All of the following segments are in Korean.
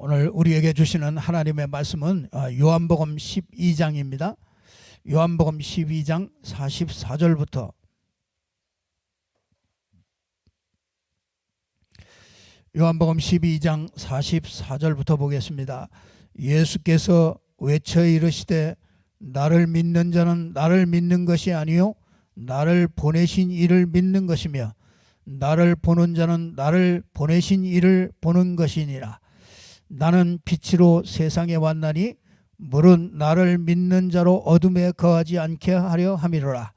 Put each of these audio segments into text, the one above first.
오늘 우리에게 주시는 하나님의 말씀은 요한복음 12장입니다. 요한복음 12장 44절부터 요한복음 12장 44절부터 보겠습니다. 예수께서 외쳐 이르시되 나를 믿는 자는 나를 믿는 것이 아니요 나를 보내신 이를 믿는 것이며 나를 보는 자는 나를 보내신 이를 보는 것이니라. 나는 빛으로 세상에 왔나니 물은 나를 믿는 자로 어둠에 거하지 않게 하려 함이로라.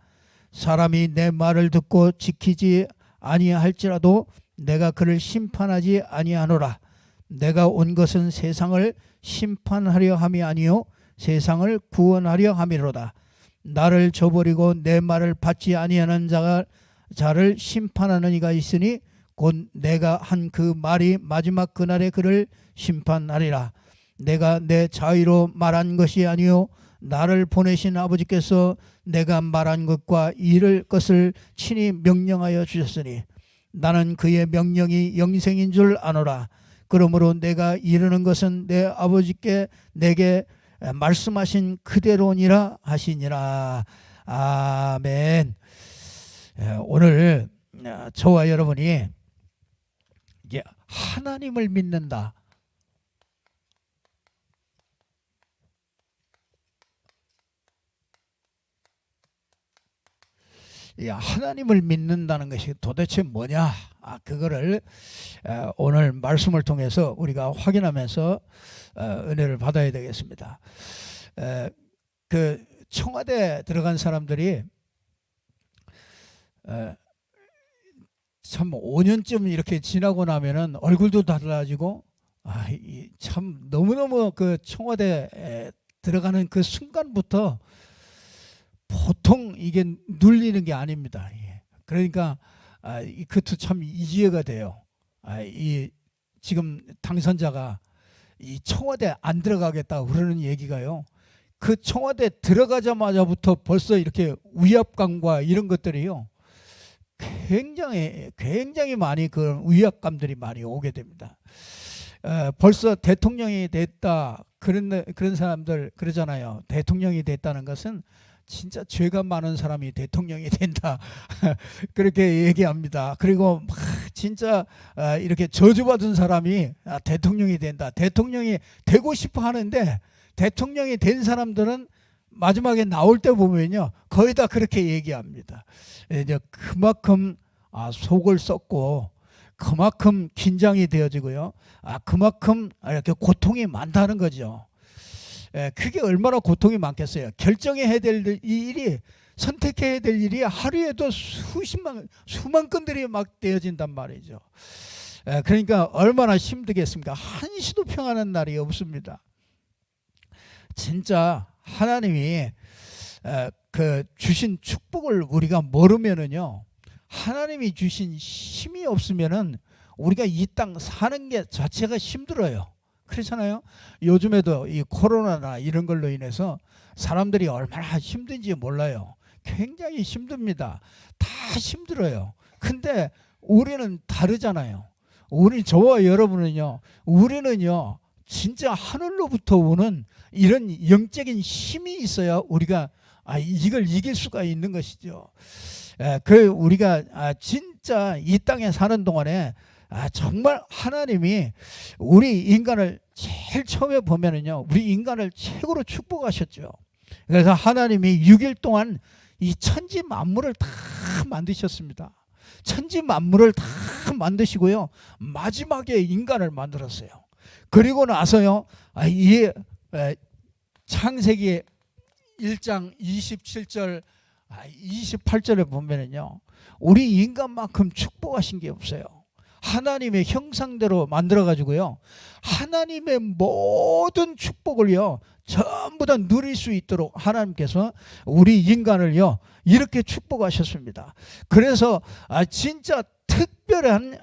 사람이 내 말을 듣고 지키지 아니할지라도 내가 그를 심판하지 아니하노라. 내가 온 것은 세상을 심판하려 함이 아니요 세상을 구원하려 함이로다. 나를 저버리고 내 말을 받지 아니하는 자를 심판하는 이가 있으니 곧 내가 한 그 말이 마지막 그날에 그를 심판하리라. 내가 내 자의로 말한 것이 아니요 나를 보내신 아버지께서 내가 말한 것과 이를 것을 친히 명령하여 주셨으니 나는 그의 명령이 영생인 줄 아노라. 그러므로 내가 이르는 것은 내 아버지께 내게 말씀하신 그대로니라 하시니라. 아멘. 오늘 저와 여러분이 이제 하나님을 믿는다. 하나님을 믿는다는 것이 도대체 뭐냐? 그거를 오늘 말씀을 통해서 우리가 확인하면서 은혜를 받아야 되겠습니다. 그 청와대 들어간 사람들이 참 5년쯤 이렇게 지나고 나면은 얼굴도 달라지고 참 너무너무 그 청와대에 들어가는 그 순간부터 보통 이게 눌리는 게 아닙니다. 그러니까 그것도 참 이해가 돼요. 이 지금 당선자가 이 청와대 안 들어가겠다고 그러는 얘기가요. 그 청와대 들어가자마자부터 벌써 이렇게 위압감과 이런 것들이요. 굉장히 많이 그런 위압감들이 많이 오게 됩니다. 벌써 대통령이 됐다 그런 사람들 그러잖아요. 대통령이 됐다는 것은 진짜 죄가 많은 사람이 대통령이 된다 그렇게 얘기합니다. 그리고 막 진짜 이렇게 저주받은 사람이 대통령이 된다. 대통령이 되고 싶어 하는데 대통령이 된 사람들은 마지막에 나올 때 보면요 거의 다 그렇게 얘기합니다. 이제 그만큼 속을 썩고 그만큼 긴장이 되어지고요. 그만큼 이렇게 고통이 많다는 거죠. 그게 얼마나 고통이 많겠어요. 결정해야 될 일이 선택해야 될 일이 하루에도 수만 건들이 막 되어진단 말이죠. 그러니까 얼마나 힘들겠습니까? 한시도 평안한 날이 없습니다. 진짜 하나님이 그 주신 축복을 우리가 모르면은요, 하나님이 주신 힘이 없으면은 우리가 이 땅 사는 게 자체가 힘들어요. 그렇잖아요. 요즘에도 이 코로나나 이런 걸로 인해서 사람들이 얼마나 힘든지 몰라요. 굉장히 힘듭니다. 다 힘들어요. 근데 우리는 다르잖아요. 저와 여러분은요, 우리는요 진짜 하늘로부터 오는 이런 영적인 힘이 있어야 우리가 이걸 이길 수가 있는 것이죠. 우리가 진짜 이 땅에 사는 동안에 정말 하나님이 우리 인간을 제일 처음에 보면은요, 우리 인간을 최고로 축복하셨죠. 그래서 하나님이 6일 동안 이 천지 만물을 다 만드셨습니다. 천지 만물을 다 만드시고요, 마지막에 인간을 만들었어요. 그리고 나서요, 이 창세기 1장 27절 28절에 보면은요, 우리 인간만큼 축복하신 게 없어요. 하나님의 형상대로 만들어 가지고요, 하나님의 모든 축복을요 전부 다 누릴 수 있도록 하나님께서 우리 인간을요 이렇게 축복하셨습니다. 그래서 진짜 특별한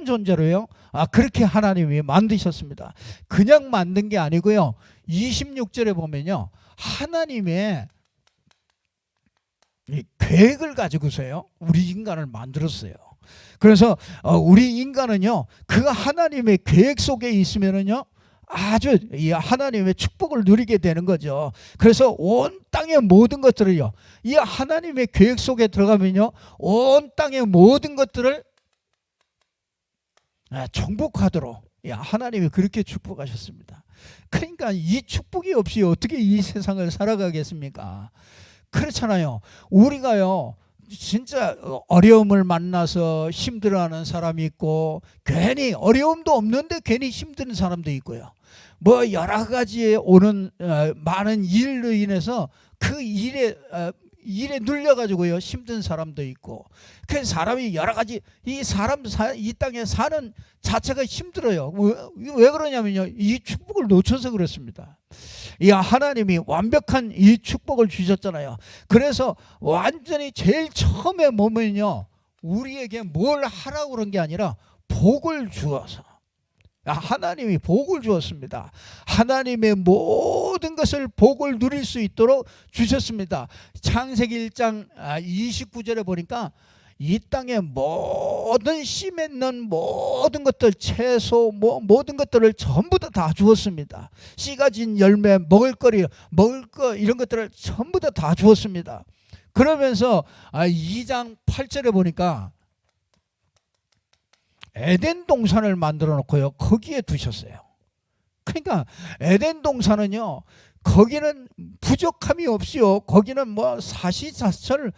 존재로요 그렇게 하나님이 만드셨습니다. 그냥 만든 게 아니고요, 26절에 보면요, 하나님의 이 계획을 가지고서요 우리 인간을 만들었어요. 그래서 우리 인간은요, 그 하나님의 계획 속에 있으면은요, 아주 이 하나님의 축복을 누리게 되는 거죠. 그래서 온 땅의 모든 것들을요, 이 하나님의 계획 속에 들어가면요, 온 땅의 모든 것들을 정복하도록 하나님이 그렇게 축복하셨습니다. 그러니까 이 축복이 없이 어떻게 이 세상을 살아가겠습니까? 그렇잖아요. 우리가요, 진짜 어려움을 만나서 힘들어하는 사람이 있고, 괜히 어려움도 없는데 괜히 힘든 사람도 있고요. 뭐 여러 가지에 오는 많은 일로 인해서 그 일에 눌려가지고요 힘든 사람도 있고, 그 사람이 여러 가지 이 땅에 사는 자체가 힘들어요. 왜 그러냐면요, 이 축복을 놓쳐서 그렇습니다. 이 하나님이 완벽한 이 축복을 주셨잖아요. 그래서 완전히 제일 처음에 보면요, 우리에게 뭘 하라고 그런 게 아니라 복을 주어서, 하나님이 복을 주었습니다. 하나님의 모든 것을 복을 누릴 수 있도록 주셨습니다. 창세기 1장 29절에 보니까 이 땅의 모든 씨 맺는 모든 것들, 채소 모든 것들을 전부 다 주었습니다. 씨 가진 열매, 먹을 거 이런 것들을 전부 다 주었습니다. 그러면서 2장 8절에 보니까 에덴 동산을 만들어 놓고요, 거기에 두셨어요. 그러니까 에덴 동산은요, 거기는 부족함이 없이요, 거기는 뭐 사시사철,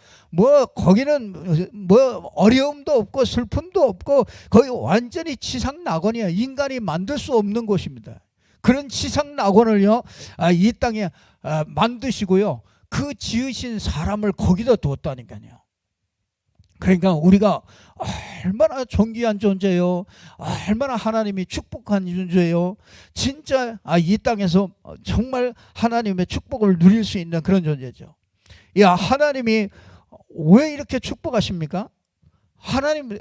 거기는 어려움도 없고 슬픔도 없고, 거기 완전히 치상낙원이에요. 인간이 만들 수 없는 곳입니다. 그런 치상낙원을요, 이 땅에 만드시고요, 그 지으신 사람을 거기다 두었다니까요. 그러니까 우리가 얼마나 존귀한 존재요, 얼마나 하나님이 축복한 존재요. 진짜 이 땅에서 정말 하나님의 축복을 누릴 수 있는 그런 존재죠. 하나님이 왜 이렇게 축복하십니까? 하나님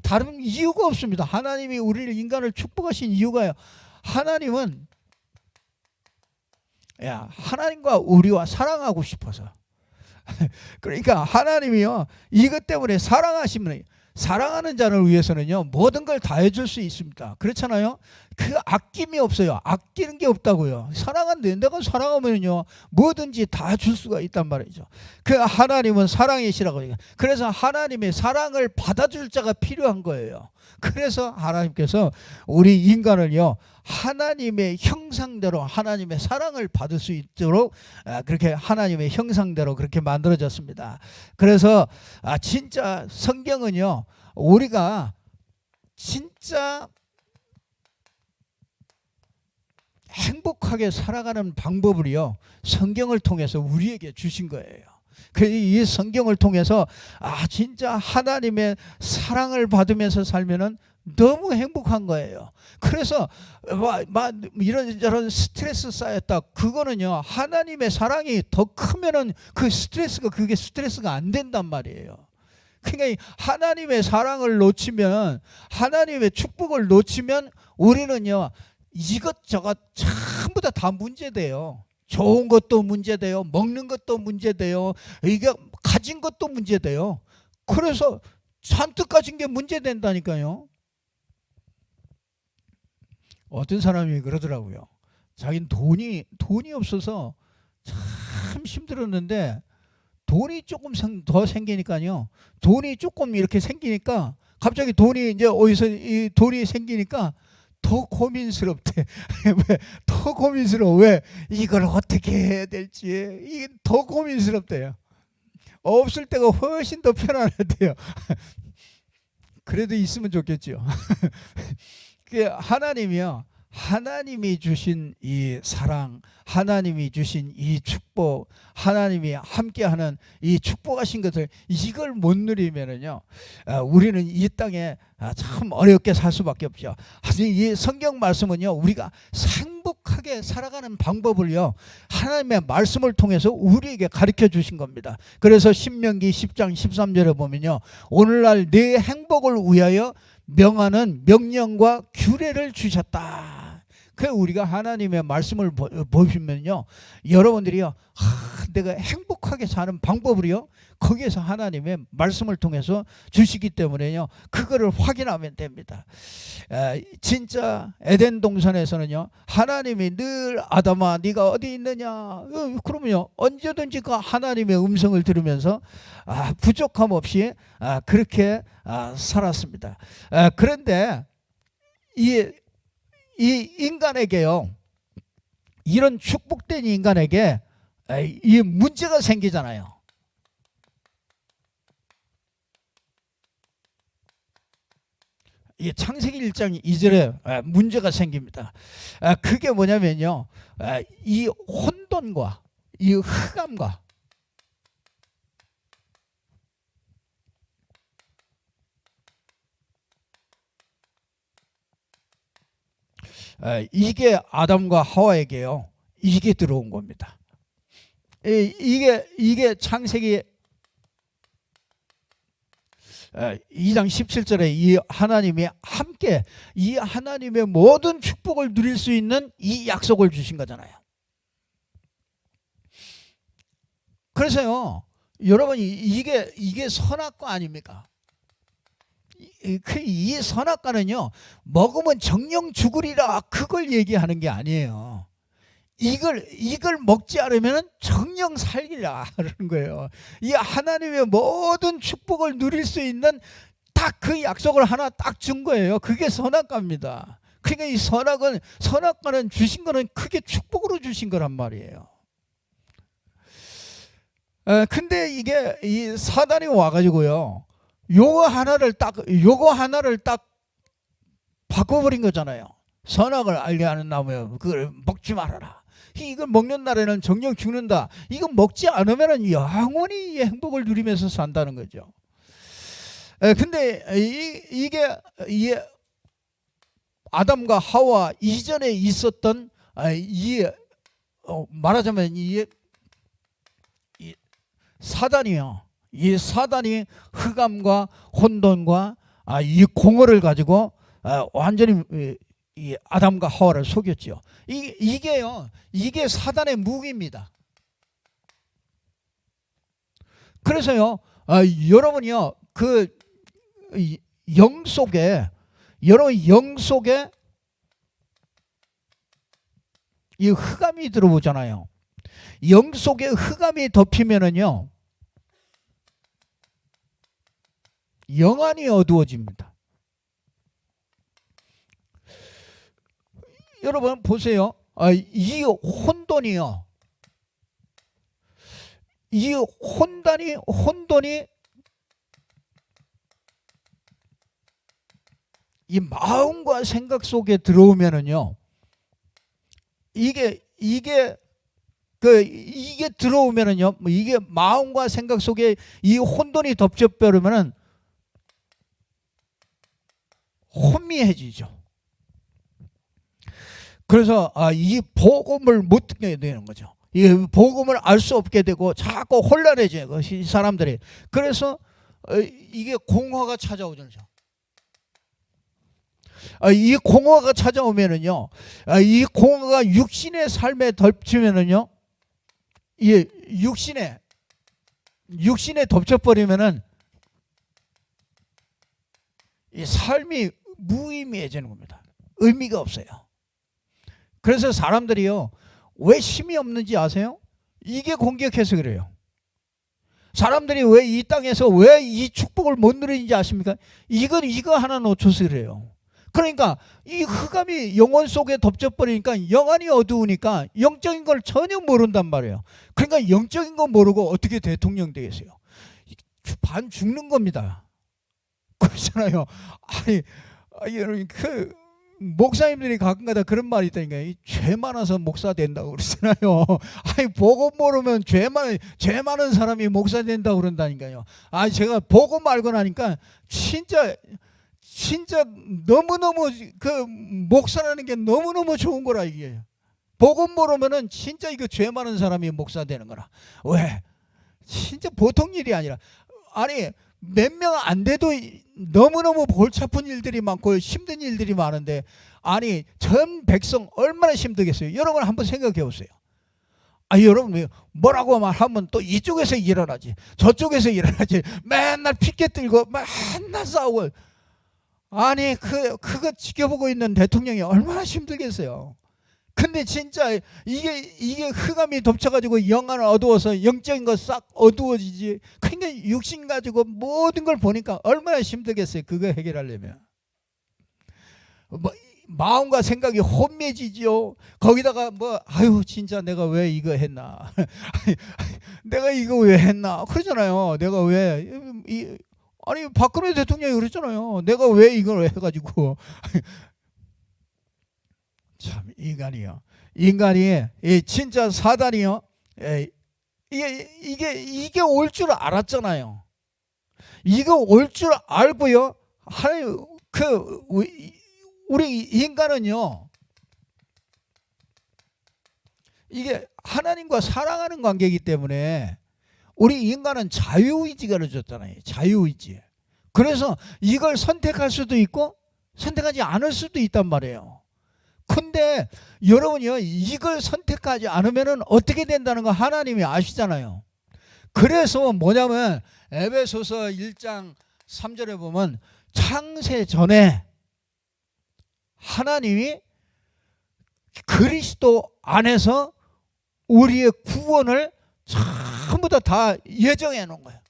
다른 이유가 없습니다. 하나님이 우리를, 인간을 축복하신 이유가요, 하나님은 하나님과 우리와 사랑하고 싶어서. 그러니까 하나님이요, 이것 때문에 사랑하시면, 사랑하는 자를 위해서는요 모든 걸 다 해줄 수 있습니다. 그렇잖아요. 그 아낌이 없어요. 아끼는 게 없다고요. 사랑한데, 내가 사랑하면요 뭐든지 다 줄 수가 있단 말이죠. 그 하나님은 사랑이시라고. 그래서 하나님의 사랑을 받아줄 자가 필요한 거예요. 그래서 하나님께서 우리 인간을요 하나님의 형상대로, 하나님의 사랑을 받을 수 있도록 그렇게 하나님의 형상대로 그렇게 만들어졌습니다. 그래서 진짜 성경은요, 우리가 진짜 행복하게 살아가는 방법을요 성경을 통해서 우리에게 주신 거예요. 그래서 이 성경을 통해서 진짜 하나님의 사랑을 받으면서 살면은 너무 행복한 거예요. 그래서 이런저런 스트레스 쌓였다, 그거는요 하나님의 사랑이 더 크면은 그게 스트레스가 안 된단 말이에요. 그러니까 하나님의 사랑을 놓치면, 하나님의 축복을 놓치면 우리는요 이것저것 전부 다 문제돼요. 좋은 것도 문제돼요. 먹는 것도 문제돼요. 이게 가진 것도 문제돼요. 그래서 잔뜩 가진 게 문제된다니까요. 어떤 사람이 그러더라고요. 자기는 돈이 없어서 참 힘들었는데, 돈이 조금 더 생기니까요, 돈이 조금 이렇게 생기니까 갑자기 돈이 이제 어디서 이 돈이 생기니까 더 고민스럽대. 왜? 더 고민스러워. 왜? 이걸 어떻게 해야 될지 이게 더 고민스럽대요. 없을 때가 훨씬 더 편안하대요. 그래도 있으면 좋겠죠. 하나님이요, 하나님이 주신 이 사랑, 하나님이 주신 이 축복, 하나님이 함께하는 이 축복하신 것을, 이걸 못 누리면은요 우리는 이 땅에 참 어렵게 살 수밖에 없죠. 이 성경 말씀은요 우리가 행복하게 살아가는 방법을요 하나님의 말씀을 통해서 우리에게 가르쳐 주신 겁니다. 그래서 신명기 10장 13절에 보면요, 오늘날 내 행복을 위하여 명하는 명령과 규례를 주셨다. 그 우리가 하나님의 말씀을 보시면요, 여러분들이요 내가 행복하게 사는 방법을요, 거기에서 하나님의 말씀을 통해서 주시기 때문에요, 그거를 확인하면 됩니다. 진짜 에덴 동산에서는요, 하나님이 늘 아담아 네가 어디 있느냐, 그러면요 언제든지 그 하나님의 음성을 들으면서 부족함 없이 그렇게 살았습니다. 그런데 이 인간에게요, 이런 축복된 인간에게 이 문제가 생기잖아요. 이 창세기 1장 2절에 문제가 생깁니다. 그게 뭐냐면요, 이 혼돈과 이 흑암과 이게 아담과 하와에게요, 이게 들어온 겁니다. 이게 창세기 2장 17절에 이 하나님이 함께 이 하나님의 모든 축복을 누릴 수 있는 이 약속을 주신 거잖아요. 그래서요, 여러분, 이게 선악과 아닙니까? 이 선악과는요, 먹으면 정령 죽으리라 그걸 얘기하는 게 아니에요. 이걸 먹지 않으면 정령 살리라 그러는 거예요. 이 하나님의 모든 축복을 누릴 수 있는 딱 그 약속을 하나 딱 준 거예요. 그게 선악과입니다. 그러니까 이 선악과는 주신 거는 크게 축복으로 주신 거란 말이에요. 근데 이게 이 사단이 와가지고요, 요거 하나를 딱 바꿔버린 거잖아요. 선악을 알게 하는 나무에 그걸 먹지 말아라. 이걸 먹는 날에는 정령 죽는다. 이거 먹지 않으면 영원히 행복을 누리면서 산다는 거죠. 근데 이게 아담과 하와 이전에 있었던 말하자면 이 사단이요. 이 사단이 흑암과 혼돈과 이 공허를 가지고 완전히 이 아담과 하와를 속였죠. 이게 사단의 무기입니다. 그래서요, 여러분이요, 그 영 속에 이 흑암이 들어오잖아요. 영 속에 흑암이 덮이면은요, 영안이 어두워집니다. 여러분 보세요. 이 혼돈이요, 이 혼돈이 이 마음과 생각 속에 들어오면은요, 이게 들어오면은요, 이게 마음과 생각 속에 이 혼돈이 덮여버리면은 혼미해지죠. 그래서 이 복음을 못 듣게 되는 거죠. 이 복음을 알 수 없게 되고 자꾸 혼란해져요, 이 사람들이. 그래서 이게 공허가 찾아오죠. 이 공허가 찾아오면은요, 이 공허가 육신의 삶에 덮치면은요, 이 육신에 덮쳐버리면은 이 삶이 무의미해지는 겁니다. 의미가 없어요. 그래서 사람들이요, 왜 힘이 없는지 아세요? 이게 공격해서 그래요. 사람들이 왜 이 땅에서 왜 이 축복을 못 누리는지 아십니까? 이거 하나 놓쳐서 그래요. 그러니까 이 흑암이 영혼 속에 덮쳐버리니까 영안이 어두우니까 영적인 걸 전혀 모른단 말이에요. 그러니까 영적인 거 모르고 어떻게 대통령 되겠어요? 반 죽는 겁니다. 그렇잖아요. 여러분, 목사님들이 가끔가다 그런 말이 있다니까. 죄 많아서 목사 된다고 그러잖아요. 복음 모르면 죄 많은 사람이 목사 된다고 그런다니까요. 제가 복음 알고 나니까 진짜 너무너무 목사라는 게 너무너무 좋은 거라. 이게 복음 모르면은 진짜 이거 죄 많은 사람이 목사 되는 거라. 왜? 진짜 보통 일이 아니라, 몇 명 안 돼도 너무너무 골치 아픈 일들이 많고 힘든 일들이 많은데, 전 백성 얼마나 힘들겠어요. 여러분 한번 생각해 보세요. 여러분 뭐라고 말하면 또 이쪽에서 일어나지 저쪽에서 일어나지 맨날 피켓 들고 맨날 싸우고 아니 그거 지켜보고 있는 대통령이 얼마나 힘들겠어요. 근데 진짜 이게 흑암이 덮쳐가지고 영안을 어두워서 영적인 거 싹 어두워지지. 그러니까 육신 가지고 모든 걸 보니까 얼마나 힘들겠어요. 그거 해결하려면 마음과 생각이 혼미해지지요. 거기다가 아유 진짜 내가 왜 이거 했나 내가 이거 왜 했나 그러잖아요. 내가 왜 아니 박근혜 대통령이 그랬잖아요. 내가 왜 이걸 해가지고 참 인간이 진짜 사단이요. 이게 올 줄 알았잖아요. 이거 올 줄 알고요. 하나님 우리 인간은요. 이게 하나님과 사랑하는 관계이기 때문에 우리 인간은 자유의지가 주어졌잖아요. 자유의지. 그래서 이걸 선택할 수도 있고 선택하지 않을 수도 있단 말이에요. 근데 여러분이요. 이걸 선택하지 않으면 어떻게 된다는 거 하나님이 아시잖아요. 그래서 뭐냐면 에베소서 1장 3절에 보면 창세 전에 하나님이 그리스도 안에서 우리의 구원을 전부 다 예정해 놓은 거예요.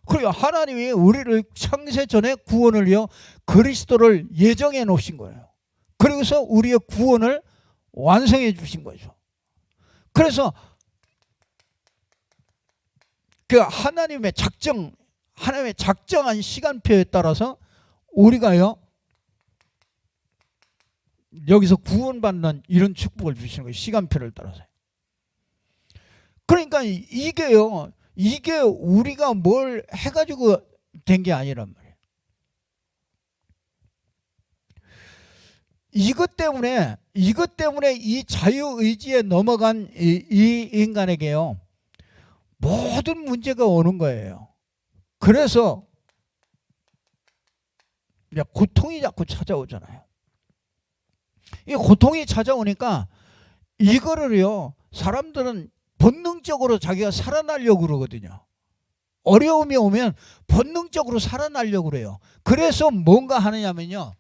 그리고 하나님이 우리를 창세 전에 구원을요 그리스도를 예정해 놓으신 거예요. 그래서 우리의 구원을 완성해 주신 거죠. 그래서 그 하나님의 작정한 시간표에 따라서 우리가요 여기서 구원받는 이런 축복을 주시는 거예요. 시간표를 따라서. 그러니까 이게 우리가 뭘 해가지고 된 게 아니란 말이에요. 이것 때문에 이 자유의지에 넘어간 이 인간에게요 모든 문제가 오는 거예요. 그래서 고통이 자꾸 찾아오잖아요. 이 고통이 찾아오니까 이거를요 사람들은 본능적으로 자기가 살아나려고 그러거든요. 어려움이 오면 본능적으로 살아나려고 그래요. 그래서 뭔가 하느냐면요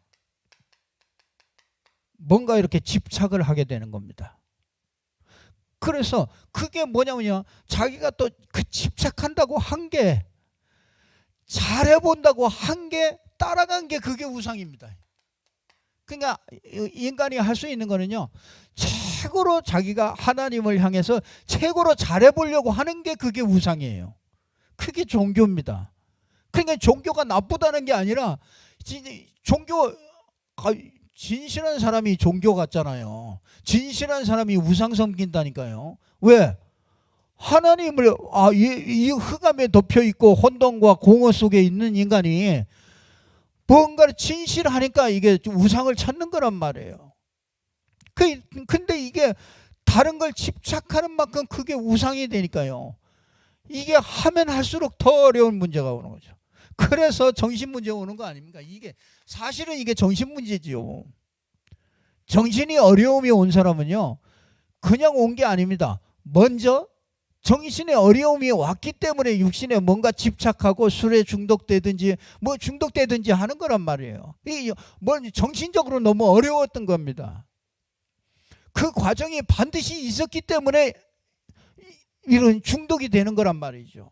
뭔가 이렇게 집착을 하게 되는 겁니다. 그래서 그게 뭐냐면요 자기가 또 그 집착한다고 한 게 잘해본다고 한 게 따라간 게 그게 우상입니다. 그러니까 인간이 할 수 있는 거는요 최고로 자기가 하나님을 향해서 최고로 잘해보려고 하는 게 그게 우상이에요. 그게 종교입니다. 그러니까 종교가 나쁘다는 게 아니라 진실한 사람이 종교 같잖아요. 진실한 사람이 우상 섬긴다니까요. 왜? 하나님을 이 흑암에 덮여있고 혼돈과 공허 속에 있는 인간이 뭔가를 진실하니까 이게 우상을 찾는 거란 말이에요. 근데 이게 다른 걸 집착하는 만큼 그게 우상이 되니까요. 이게 하면 할수록 더 어려운 문제가 오는 거죠. 그래서 정신 문제 오는 거 아닙니까? 사실은 이게 정신 문제지요. 정신이 어려움이 온 사람은요 그냥 온 게 아닙니다. 먼저 정신에 어려움이 왔기 때문에 육신에 뭔가 집착하고 술에 중독되든지 중독되든지 하는 거란 말이에요. 정신적으로 너무 어려웠던 겁니다. 그 과정이 반드시 있었기 때문에 이런 중독이 되는 거란 말이죠.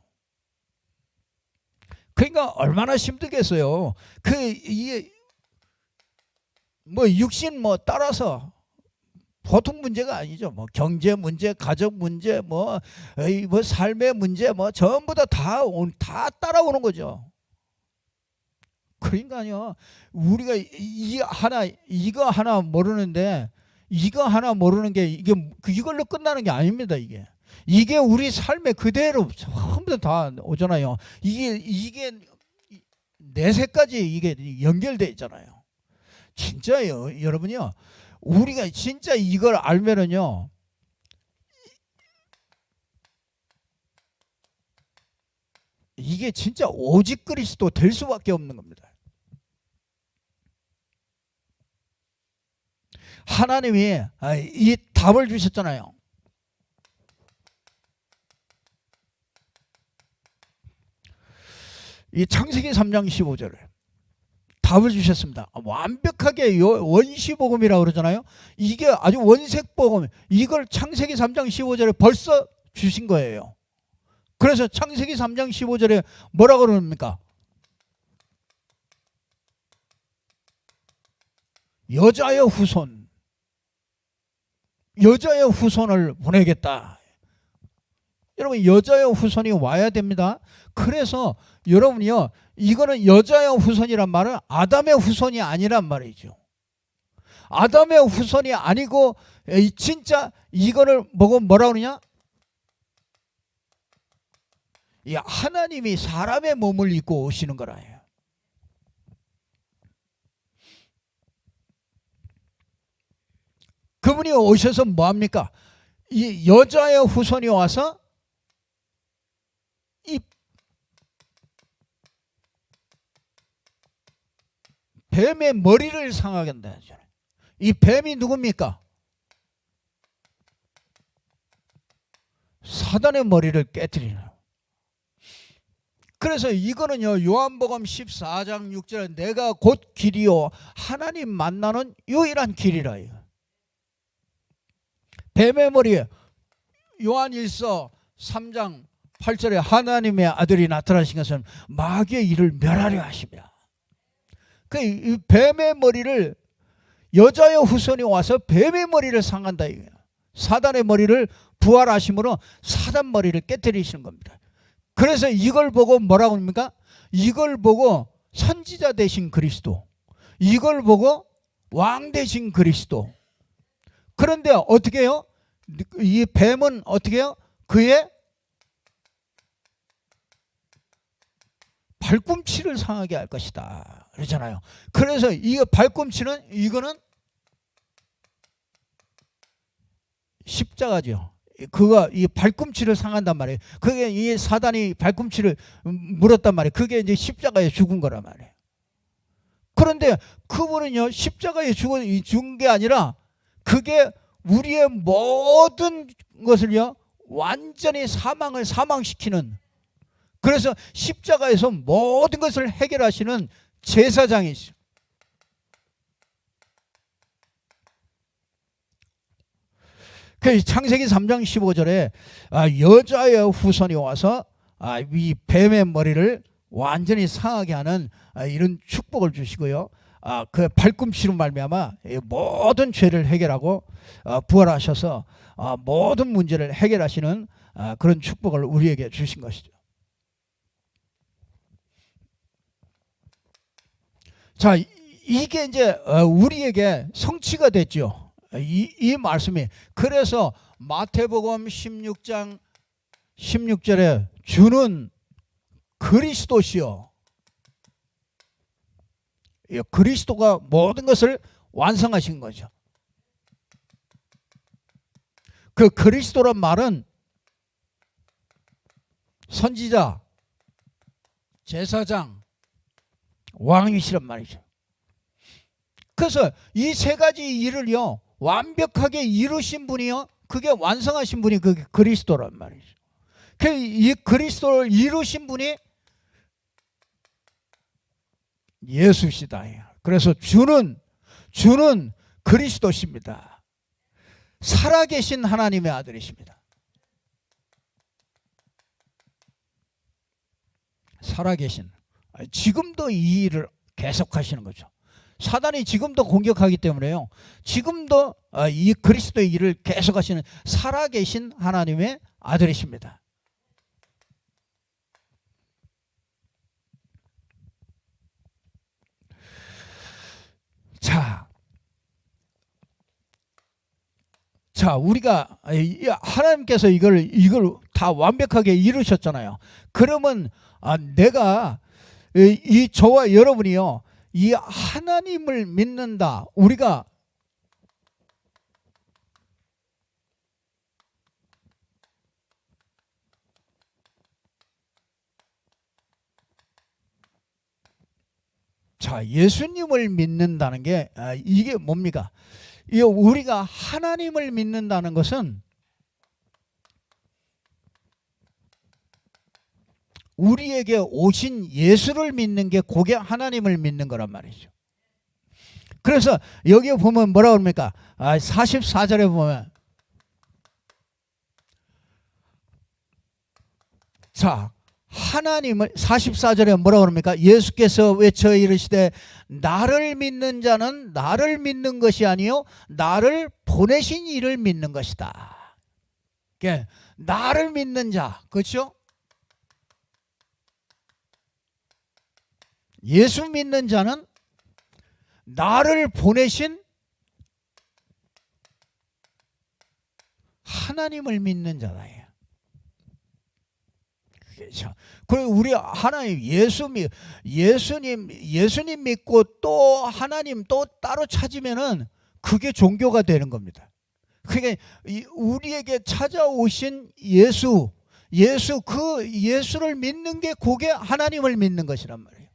그러니까 얼마나 힘들겠어요. 육신 따라서 보통 문제가 아니죠. 경제 문제, 가족 문제, 삶의 문제, 전부 다 따라오는 거죠. 그러니까요, 우리가 이거 하나 모르는데, 이거 하나 모르는 게 이걸로 끝나는 게 아닙니다. 이게 우리 삶에 그대로 전부 다 오잖아요. 이게 내세까지 이게 연결돼 있잖아요. 진짜요, 여러분요. 우리가 진짜 이걸 알면은요 이게 진짜 오직 그리스도 될 수밖에 없는 겁니다. 하나님이 이 답을 주셨잖아요. 이 창세기 3장 15절을 답을 주셨습니다. 완벽하게 원시복음이라고 그러잖아요. 이게 아주 원색복음, 이걸 창세기 3장 15절에 벌써 주신 거예요. 그래서 창세기 3장 15절에 뭐라고 그럽니까? 여자의 후손을 보내겠다. 여러분, 여자의 후손이 와야 됩니다. 그래서 여러분이요, 이거는 여자의 후손이란 말은 아담의 후손이 아니란 말이죠. 아담의 후손이 아니고 진짜 이거를 뭐라고 그러냐? 이 하나님이 사람의 몸을 입고 오시는 거라요. 그분이 오셔서 뭐합니까? 이 여자의 후손이 와서 이 뱀의 머리를 상하게 한다. 이 뱀이 누굽니까? 사단의 머리를 깨뜨리는. 그래서 이거는요, 요한복음 14장 6절에 내가 곧 길이요 하나님 만나는 유일한 길이라. 뱀의 머리에 요한일서 3장 8절에 하나님의 아들이 나타나신 것은 마귀의 일을 멸하려 하십니다. 이 뱀의 머리를 여자의 후손이 와서 뱀의 머리를 상한다. 사단의 머리를 부활하심으로 사단 머리를 깨뜨리시는 겁니다. 그래서 이걸 보고 뭐라고 합니까? 이걸 보고 선지자 되신 그리스도, 이걸 보고 왕 되신 그리스도. 그런데 어떻게 해요? 이 뱀은 어떻게 해요? 그의 발꿈치를 상하게 할 것이다 그러잖아요. 그래서 이 발꿈치는 이거는 십자가죠. 그가 이 발꿈치를 상한단 말이에요. 그게 이 사단이 발꿈치를 물었단 말이에요. 그게 이제 십자가에 죽은 거란 말이에요. 그런데 그분은요, 십자가에 죽은 게 아니라 그게 우리의 모든 것을요 완전히 사망시키는, 그래서 십자가에서 모든 것을 해결하시는 제사장이시죠. 그 창세기 3장 15절에 여자의 후손이 와서 이 뱀의 머리를 완전히 상하게 하는 이런 축복을 주시고요. 그 발꿈치로 말미암아 모든 죄를 해결하고 부활하셔서 모든 문제를 해결하시는 그런 축복을 우리에게 주신 것이죠. 자, 이게 이제 우리에게 성취가 됐죠. 이 말씀이. 그래서 마태복음 16장 16절에 주는 그리스도시요, 그리스도가 모든 것을 완성하신 거죠. 그 그리스도란 말은 선지자, 제사장, 왕이시란 말이죠. 그래서 이 세 가지 일을요 완벽하게 이루신 분이요, 그게 완성하신 분이 그게 그리스도란 말이죠. 이 그리스도를 이루신 분이 예수시다. 그래서 주는 그리스도십니다. 살아계신 하나님의 아들이십니다. 살아계신, 지금도 이 일을 계속하시는 거죠. 사단이 지금도 공격하기 때문에요, 지금도 이 그리스도의 일을 계속하시는 살아계신 하나님의 아들이십니다. 자, 우리가 하나님께서 이걸 다 완벽하게 이루셨잖아요. 그러면 내가 저와 여러분이요 이 하나님을 믿는다. 우리가 자, 예수님을 믿는다는 게 이게 뭡니까? 이 우리가 하나님을 믿는다는 것은 우리에게 오신 예수를 믿는 게 그게 하나님을 믿는 거란 말이죠. 그래서 여기 보면 뭐라고 합니까? 44절에 보면, 자, 하나님을 44절에 뭐라고 합니까? 예수께서 외쳐 이르시되 나를 믿는 자는 나를 믿는 것이 아니요 나를 보내신 이를 믿는 것이다. 그러니까 나를 믿는 자, 그렇죠? 예수 믿는 자는 나를 보내신 하나님을 믿는 자다. 그리고 우리 하나님 예수님 믿고 또 하나님 또 따로 찾으면은 그게 종교가 되는 겁니다. 그러니까 우리에게 찾아오신 예수 그 예수를 믿는 게 그게 하나님을 믿는 것이란 말이에요.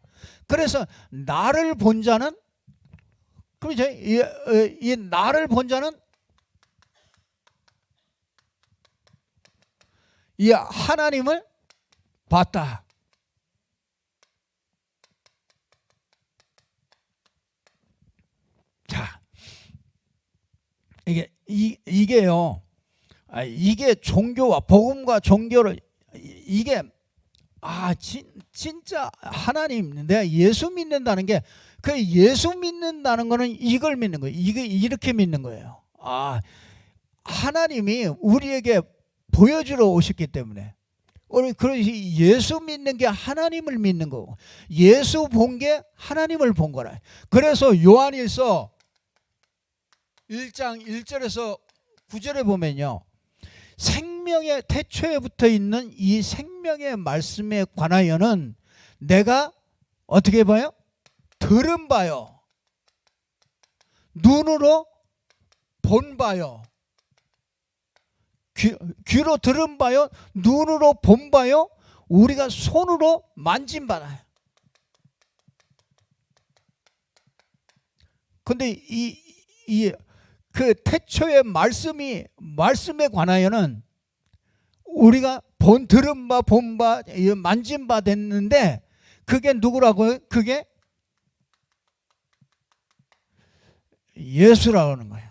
그래서 나를 본 자는, 그렇죠? 이 나를 본 자는 이 하나님을 봤다. 자, 이게요. 이게 종교와 복음과 종교를 이게 진짜 하나님, 내가 예수 믿는다는 게, 그 예수 믿는다는 거는 이걸 믿는 거예요. 이렇게 믿는 거예요. 하나님이 우리에게 보여주러 오셨기 때문에 우리 예수 믿는 게 하나님을 믿는 거고, 예수 본 게 하나님을 본 거라. 그래서 요한일서 1장 1절에서 9절에 보면요, 생명의 태초에 붙어 있는 이 생명의 말씀에 관하여는 내가 어떻게 봐요? 들은 바요, 눈으로 본 바요, 귀로 들은 바요, 눈으로 본 바요, 우리가 손으로 만진 바요. 근데 그 태초의 말씀에 관하여는 우리가 들은 바, 본 바, 만진 바 됐는데, 그게 누구라고요? 그게 예수라고 하는 거예요.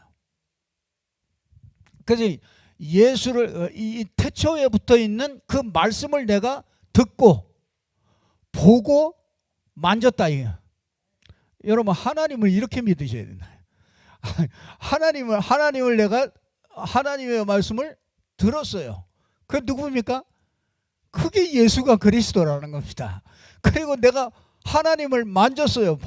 그래서 예수를, 이 태초에 붙어 있는 그 말씀을 내가 듣고 보고 만졌다 이거예요. 여러분, 하나님을 이렇게 믿으셔야 된다. 하나님을 내가 하나님의 말씀을 들었어요. 그 누구입니까? 그게 예수가 그리스도라는 겁니다. 그리고 내가 하나님을 만졌어요.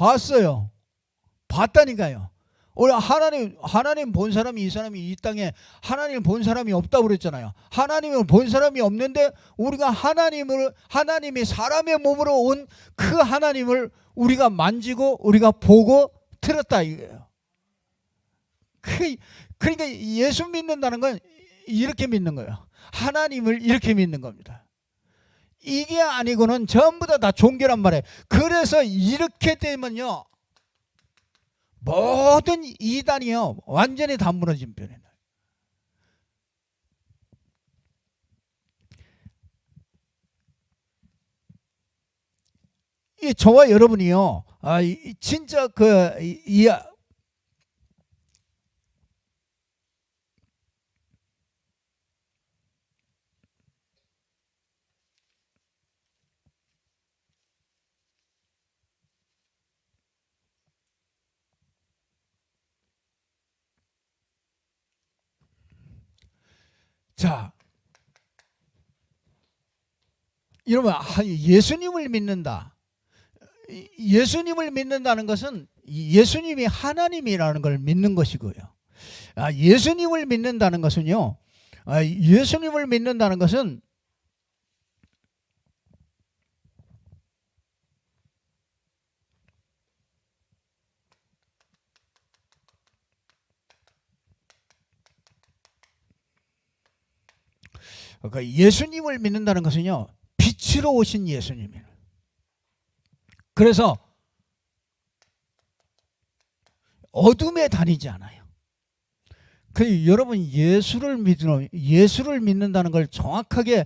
봤다니까요. 우리 하나님 본 사람이, 이 사람이 이 땅에 하나님을 본 사람이 없다고 그랬잖아요. 하나님을 본 사람이 없는데 우리가 하나님이 사람의 몸으로 온 그 하나님을 우리가 만지고 우리가 보고 들었다 이거예요. 그러니까 예수 믿는다는 건 이렇게 믿는 거예요. 하나님을 이렇게 믿는 겁니다. 이게 아니고는 전부 다 종교란 말이에요. 그래서 이렇게 되면요, 모든 이단이요 완전히 다 무너진 편이에요. 이 저와 여러분이요, 진짜 자, 여러분, 예수님을 믿는다. 예수님을 믿는다는 것은 예수님이 하나님이라는 걸 믿는 것이고요. 예수님을 믿는다는 것은요, 예수님을 믿는다는 것은 예수님을 믿는다는 것은요, 빛으로 오신 예수님이에요. 그래서 어둠에 다니지 않아요. 그 여러분 예수를 믿는다는 걸 정확하게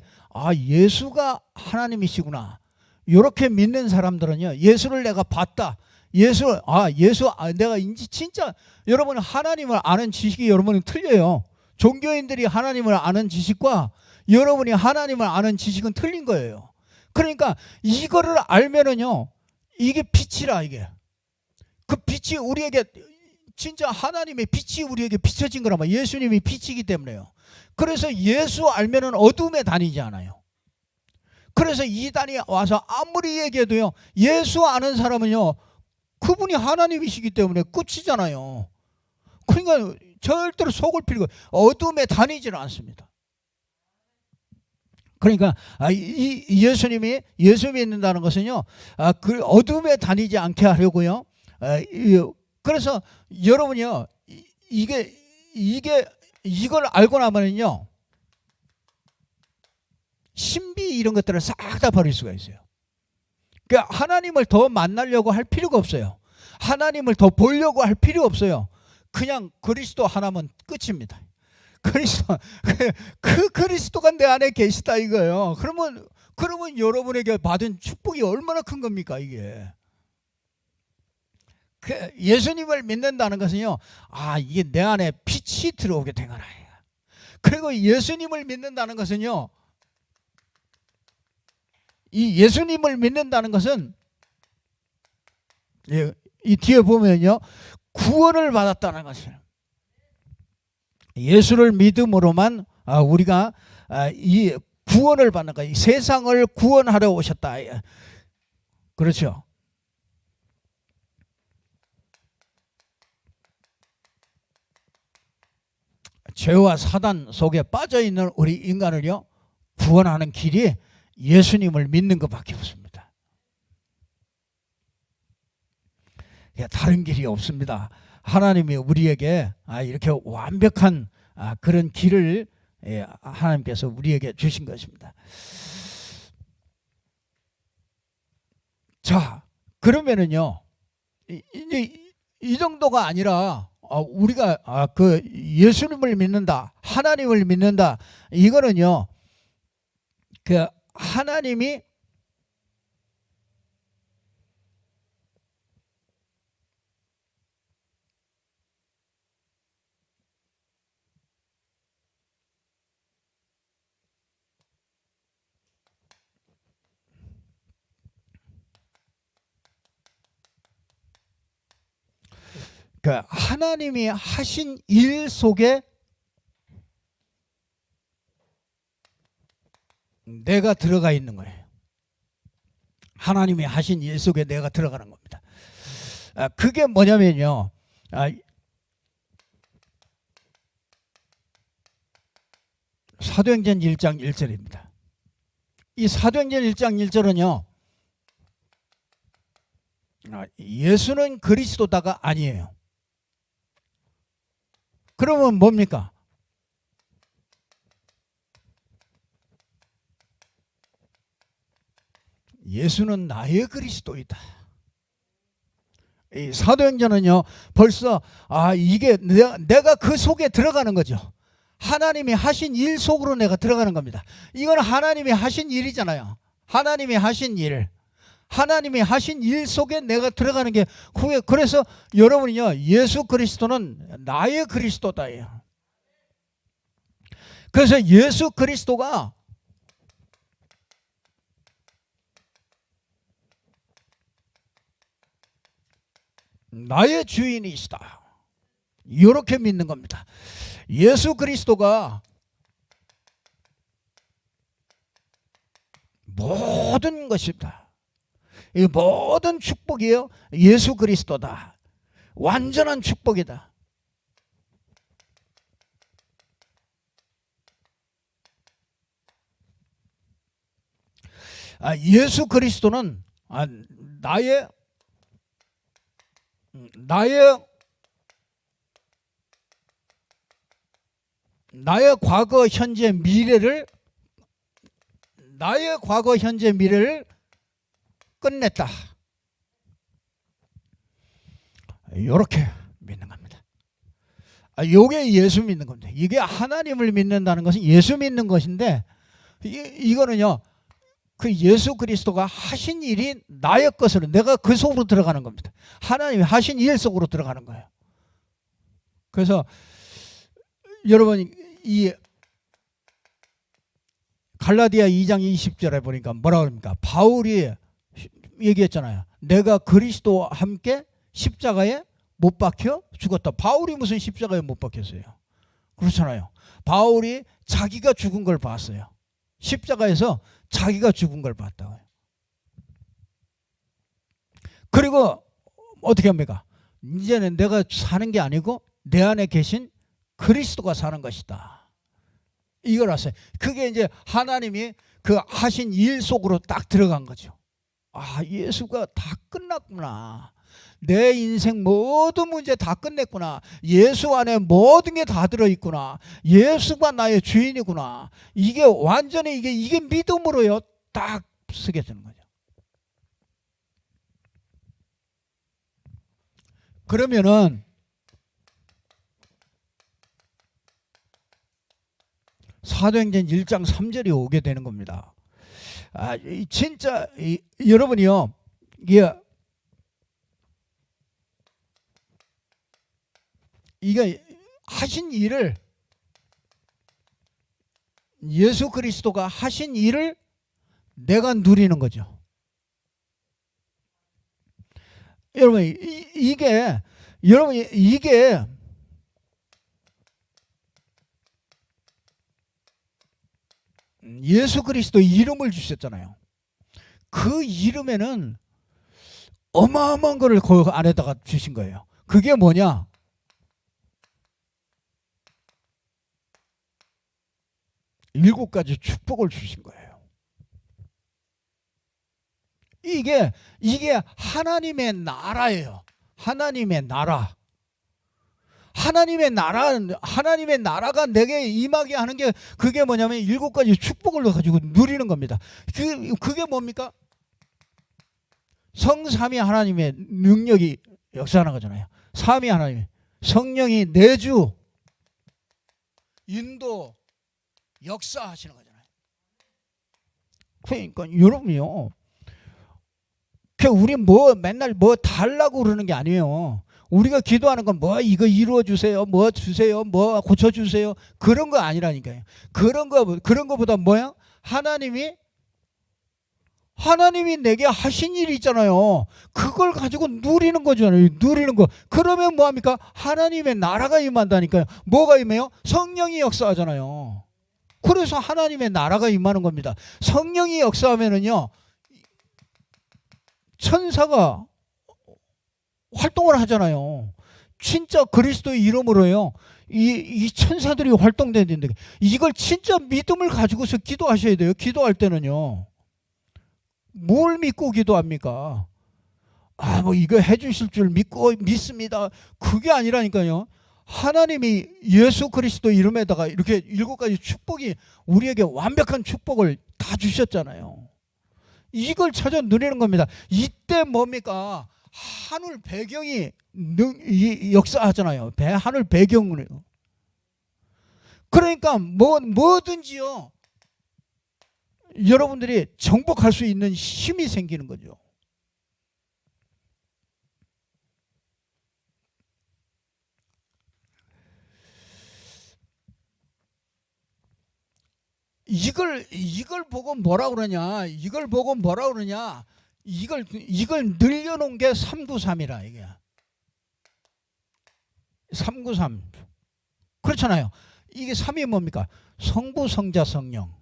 예수가 하나님이시구나 이렇게 믿는 사람들은요, 예수를 내가 봤다. 예수 내가 진짜 여러분 하나님을 아는 지식이 여러분은 틀려요. 종교인들이 하나님을 아는 지식과 여러분이 하나님을 아는 지식은 틀린 거예요. 그러니까 이거를 알면은요, 이게 빛이라. 이게 그 빛이 우리에게 진짜 하나님의 빛이 우리에게 비춰진 거란 말이에요. 예수님이 빛이기 때문에요. 그래서 예수 알면은 어둠에 다니지 않아요. 그래서 이단이 와서 아무리 얘기해도요, 예수 아는 사람은요, 그분이 하나님이시기 때문에 끝이잖아요. 그러니까 절대로 속을 필요가, 어둠에 다니지는 않습니다. 그러니까 예수님이 예수 믿는다는 것은요, 그 어둠에 다니지 않게 하려고요. 그래서 여러분이요, 이걸 알고 나면은요, 신비 이런 것들을 싹 다 버릴 수가 있어요. 그러니까 하나님을 더 만나려고 할 필요가 없어요. 하나님을 더 보려고 할 필요 없어요. 그냥 그리스도 하나면 끝입니다. 그리스도, 그 그리스도가 내 안에 계시다 이거예요. 그러면 여러분에게 받은 축복이 얼마나 큰 겁니까 이게. 예수님을 믿는다는 것은요, 이게 내 안에 빛이 들어오게 된 거라. 그리고 예수님을 믿는다는 것은요, 이 예수님을 믿는다는 것은 이 뒤에 보면요, 구원을 받았다는 것이에요. 예수를 믿음으로만 우리가 이 구원을 받는 거예요. 세상을 구원하러 오셨다. 그렇죠. 죄와 사단 속에 빠져있는 우리 인간을요, 구원하는 길이 예수님을 믿는 것밖에 없습니다. 다른 길이 없습니다. 하나님이 우리에게 이렇게 완벽한 그런 길을 하나님께서 우리에게 주신 것입니다. 자, 그러면은요, 이제 이 정도가 아니라 우리가 그 예수님을 믿는다, 하나님을 믿는다, 이거는요, 그 하나님이 하나님이 하신 일 속에 내가 들어가 있는 거예요. 하나님이 하신 일 속에 내가 들어가는 겁니다. 그게 뭐냐면요, 사도행전 1장 1절입니다. 이 사도행전 1장 1절은요, 예수는 그리스도다가 아니에요. 그러면 뭡니까? 예수는 나의 그리스도이다. 이 사도행전은요, 벌써 이게 내가 그 속에 들어가는 거죠. 하나님이 하신 일 속으로 내가 들어가는 겁니다. 이건 하나님이 하신 일이잖아요. 하나님이 하신 일 속에 내가 들어가는 게, 그래서 여러분이요, 예수 그리스도는 나의 그리스도다예요. 그래서 예수 그리스도가 나의 주인이시다, 이렇게 믿는 겁니다. 예수 그리스도가 모든 것입니다. 이 모든 축복이요, 예수 그리스도다. 완전한 축복이다. 예수 그리스도는 나의 과거 현재 미래를 끝냈다, 이렇게 믿는 겁니다. 요게 예수 믿는 겁니다. 이게 하나님을 믿는다는 것은 예수 믿는 것인데, 이거는요, 그 예수 그리스도가 하신 일이 나의 것으로, 내가 그 속으로 들어가는 겁니다. 하나님이 하신 일 속으로 들어가는 거예요. 그래서 여러분, 이 갈라디아 2장 20절에 보니까 뭐라 그럽니까? 바울이 얘기했잖아요. 내가 그리스도와 함께 십자가에 못 박혀 죽었다. 바울이 무슨 십자가에 못 박혔어요? 그렇잖아요. 바울이 자기가 죽은 걸 봤어요. 십자가에서 자기가 죽은 걸 봤다고요. 그리고 어떻게 합니까? 이제는 내가 사는 게 아니고 내 안에 계신 그리스도가 사는 것이다. 이걸 아세요. 그게 이제 하나님이 그 하신 일 속으로 딱 들어간 거죠. 아, 예수가 다 끝났구나. 내 인생 모든 문제 다 끝냈구나. 예수 안에 모든 게 다 들어있구나. 예수가 나의 주인이구나. 이게 완전히 이게 믿음으로요 딱 쓰게 되는 거죠. 그러면은 사도행전 1장 3절이 오게 되는 겁니다. 아, 진짜 여러분이요, 이게 하신 일을, 예수 그리스도가 하신 일을 내가 누리는 거죠. 여러분, 이게 예수 그리스도 이름을 주셨잖아요. 그 이름에는 어마어마한 거를 그 안에다가 주신 거예요. 그게 뭐냐? 일곱 가지 축복을 주신 거예요. 이게 하나님의 나라예요. 하나님의 나라. 하나님의 나라가 내게 임하게 하는 게, 그게 뭐냐면 일곱 가지 축복을 가지고 누리는 겁니다. 그게 뭡니까? 성삼위 하나님의 능력이 역사하는 거잖아요. 삼위 하나님, 성령이 내주 인도 역사하시는 거잖아요. 그러니까 여러분이요, 우리 맨날 달라고 그러는 게 아니에요. 우리가 기도하는 건 이거 이루어 주세요, 주세요, 고쳐 주세요, 그런 거 아니라니까요. 그런 거보다 뭐야? 하나님이 내게 하신 일이 있잖아요. 그걸 가지고 누리는 거잖아요. 누리는 거. 그러면 뭐합니까? 하나님의 나라가 임한다니까요. 뭐가 임해요? 성령이 역사하잖아요. 그래서 하나님의 나라가 임하는 겁니다. 성령이 역사하면은요, 천사가 활동을 하잖아요. 진짜 그리스도의 이름으로요, 이 천사들이 활동되는데, 이걸 진짜 믿음을 가지고서 기도하셔야 돼요. 기도할 때는요, 뭘 믿고 기도합니까? 이거 해주실 줄 믿습니다. 그게 아니라니까요. 하나님이 예수 그리스도 이름에다가 이렇게 일곱 가지 축복이, 우리에게 완벽한 축복을 다 주셨잖아요. 이걸 찾아 누리는 겁니다. 이때 뭡니까? 하늘 배경이 역사하잖아요. 하늘 배경으로. 그러니까 뭐든지요, 여러분들이 정복할 수 있는 힘이 생기는 거죠. 이걸 보고 뭐라 그러냐? 이걸 늘려놓은 게 393이라, 이게. 393. 그렇잖아요. 이게 3이 뭡니까? 성부, 성자, 성령.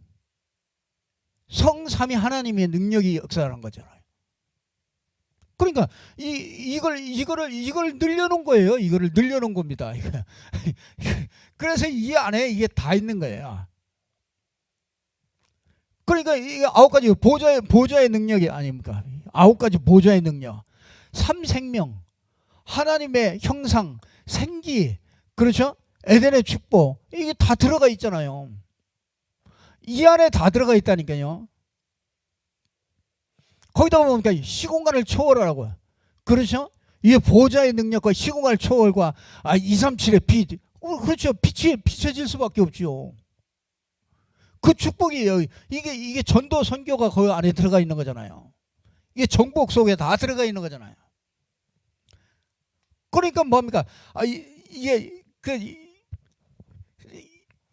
성삼위 하나님의 능력이 역사하는 거잖아요. 그러니까 이걸 늘려놓은 거예요. 이거를 늘려놓은 겁니다. 그래서 이 안에 이게 다 있는 거예요. 그러니까 이 9가지 보좌의 능력이 아닙니까? 9가지 보좌의 능력, 삼생명, 하나님의 형상, 생기, 그렇죠? 에덴의 축복, 이게 다 들어가 있잖아요. 이 안에 다 들어가 있다니까요. 거기다 보니까 시공간을 초월하라고요. 그렇죠? 이게 보좌의 능력과 시공간을 초월과 237의 빛, 그렇죠. 빛이 비춰질 수밖에 없죠. 그 축복이 이게 전도 선교가 그 안에 들어가 있는 거잖아요. 이게 정복 속에 다 들어가 있는 거잖아요. 그러니까 뭡니까? 이게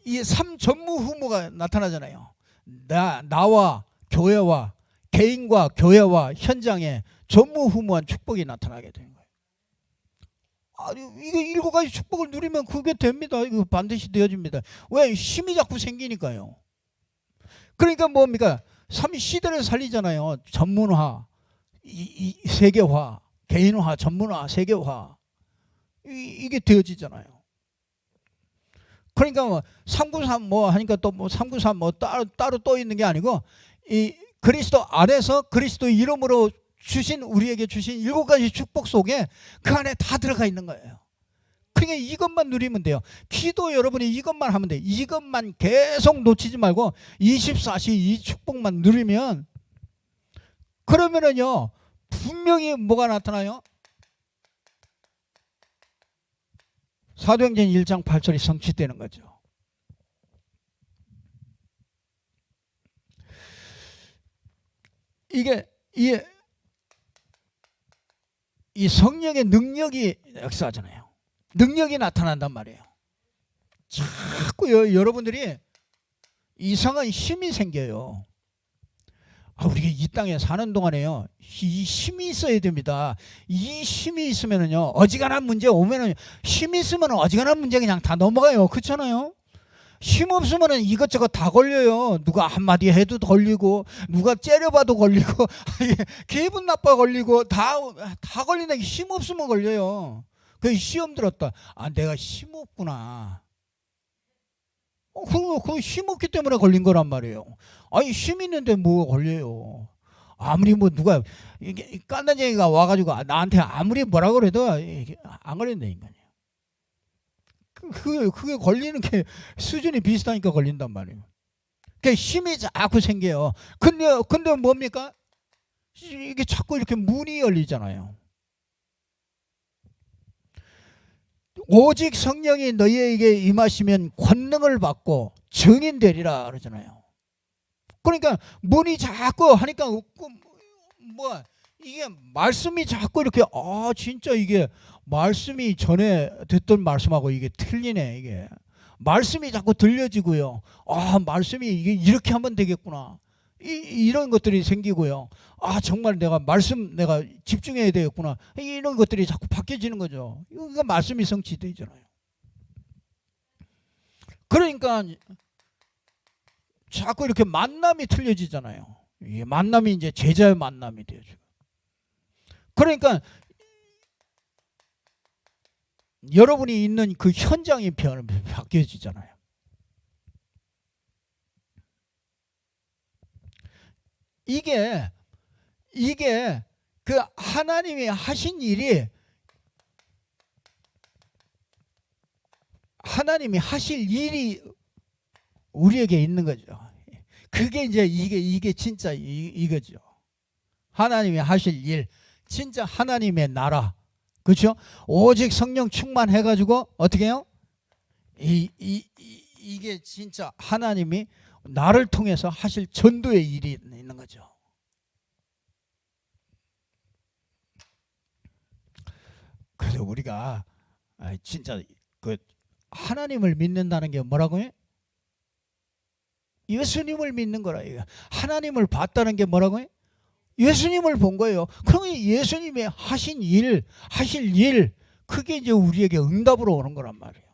이 삼전무후무가 나타나잖아요. 나와 교회와 개인과 교회와 현장에 전무후무한 축복이 나타나게 되는 거예요. 이거 7가지 축복을 누리면 그게 됩니다. 이거 반드시 되어집니다. 왜? 힘이 자꾸 생기니까요. 그러니까 뭡니까? 시대를 살리잖아요. 전문화, 세계화, 개인화, 전문화, 세계화. 이게 되어지잖아요. 그러니까 뭐 393 뭐 하니까 또 뭐 393 뭐 따로 또 있는 게 아니고 이 그리스도 안에서 그리스도 이름으로 우리에게 주신 7가지 축복 속에 그 안에 다 들어가 있는 거예요. 그러니까 이것만 누리면 돼요. 기도 여러분이 이것만 하면 돼요. 이것만 계속 놓치지 말고 24시 이 축복만 누리면 그러면은요 분명히 뭐가 나타나요? 사도행전 1장 8절이 성취되는 거죠. 이게 이 성령의 능력이 역사하잖아요. 능력이 나타난단 말이에요. 자꾸 여러분들이 이상한 힘이 생겨요. 우리가 이 땅에 사는 동안에요, 이 힘이 있어야 됩니다. 이 힘이 있으면은요, 어지간한 문제 오면은 힘이 있으면 어지간한 문제 그냥 다 넘어가요. 그렇잖아요. 힘 없으면은 이것저것 다 걸려요. 누가 한마디 해도 걸리고, 누가 째려봐도 걸리고, 기분 나빠 걸리고, 다 걸린다. 힘 없으면 걸려요. 그 시험 들었다. 내가 힘 없구나. 그 힘 없기 때문에 걸린 거란 말이에요. 힘 있는데 뭐가 걸려요. 아무리 뭐 누가 깐난쟁이가 와가지고 나한테 아무리 뭐라 그래도 안 걸린다 인간이에요. 그게 걸리는 게 수준이 비슷하니까 걸린단 말이에요. 그러니까 힘이 자꾸 생겨요. 근데 뭡니까? 이게 자꾸 이렇게 문이 열리잖아요. 오직 성령이 너희에게 임하시면 권능을 받고 증인되리라 그러잖아요. 그러니까 문이 자꾸 하니까 이게 말씀이 자꾸 이렇게 진짜 이게 말씀이 전에 듣던 말씀하고 이게 틀리네. 이게 말씀이 자꾸 들려지고요. 말씀이 이게 이렇게 하면 되겠구나. 이런 것들이 생기고요. 정말 내가 집중해야 되겠구나. 이런 것들이 자꾸 바뀌어지는 거죠. 이거 말씀이 성취되잖아요. 그러니까 자꾸 이렇게 만남이 틀려지잖아요. 이 만남이 이제 제자의 만남이 되죠. 그러니까 여러분이 있는 그 현장이 바뀌어지잖아요. 이게 그 하나님이 하신 일이 하나님이 하실 일이 우리에게 있는 거죠. 그게 이제 이게 진짜 이거죠. 하나님이 하실 일, 진짜 하나님의 나라, 그렇죠? 오직 성령 충만해가지고 어떻게 해요? 이게 진짜 하나님이 나를 통해서 하실 전도의 일이 있는 거죠. 그래서 우리가 진짜 그 하나님을 믿는다는 게 뭐라고요? 예수님을 믿는 거라. 하나님을 봤다는 게 뭐라고요? 예수님을 본 거예요. 그러면 예수님이 하신 일, 하실 일, 그게 이제 우리에게 응답으로 오는 거란 말이에요.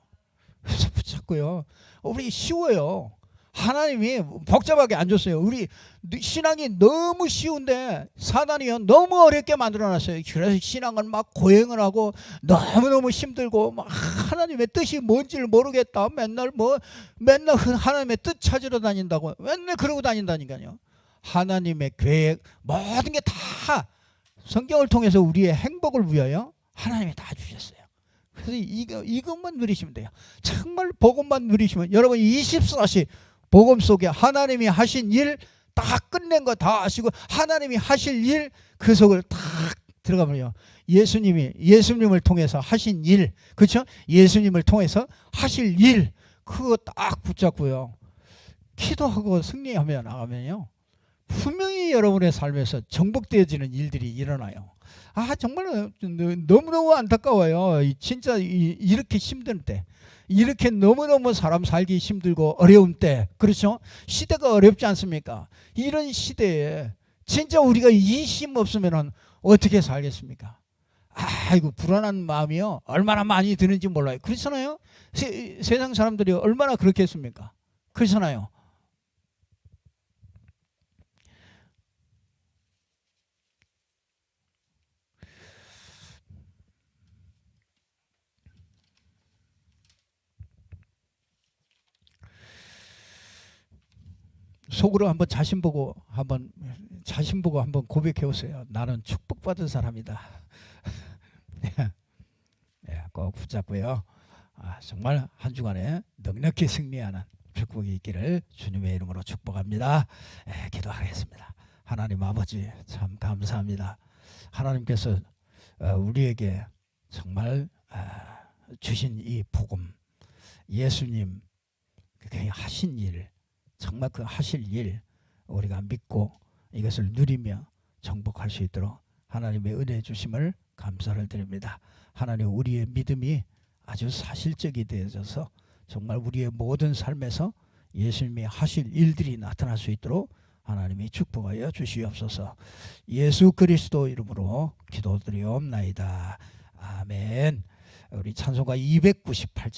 그래서 붙잡고요. 우리 쉬워요. 하나님이 복잡하게 안 줬어요. 우리 신앙이 너무 쉬운데 사단이요 너무 어렵게 만들어놨어요. 그래서 신앙은 막 고행을 하고 너무너무 힘들고 막 하나님의 뜻이 뭔지를 모르겠다. 맨날 하나님의 뜻 찾으러 다닌다고 맨날 그러고 다닌다니까요. 하나님의 계획 모든 게 다 성경을 통해서 우리의 행복을 위하여 하나님이 다 주셨어요. 그래서 이것만 누리시면 돼요. 정말 복음만 누리시면 여러분 24시 복음 속에 하나님이 하신 일 다 끝낸 거 다 아시고 하나님이 하실 일 그 속을 다 들어가면요, 예수님을 통해서 하신 일, 그렇죠? 예수님을 통해서 하실 일, 그거 딱 붙잡고요, 기도하고 승리하며 나가면요, 분명히 여러분의 삶에서 정복되어지는 일들이 일어나요. 정말 너무너무 안타까워요. 진짜 이렇게 힘든 때, 이렇게 너무너무 사람 살기 힘들고 어려운 때, 그렇죠? 시대가 어렵지 않습니까? 이런 시대에 진짜 우리가 이 힘 없으면 어떻게 살겠습니까? 아이고, 불안한 마음이요, 얼마나 많이 드는지 몰라요. 그렇잖아요? 세상 사람들이 얼마나 그렇겠습니까? 그렇잖아요. 속으로 한번 자신 보고 한번 고백해 보세요. 나는 축복받은 사람이다. 예, 꼭 붙잡고요. 정말 한 주간에 넉넉히 승리하는 축복이 있기를 주님의 이름으로 축복합니다. 예, 기도하겠습니다. 하나님 아버지, 참 감사합니다. 하나님께서 우리에게 정말 주신 이 복음, 예수님 하신 일, 정말 그 하실 일 우리가 믿고 이것을 누리며 정복할 수 있도록 하나님의 은혜 주심을 감사를 드립니다. 하나님, 우리의 믿음이 아주 사실적이 되어져서 정말 우리의 모든 삶에서 예수님이 하실 일들이 나타날 수 있도록 하나님이 축복하여 주시옵소서. 예수 그리스도 이름으로 기도드리옵나이다. 아멘. 우리 찬송가 298장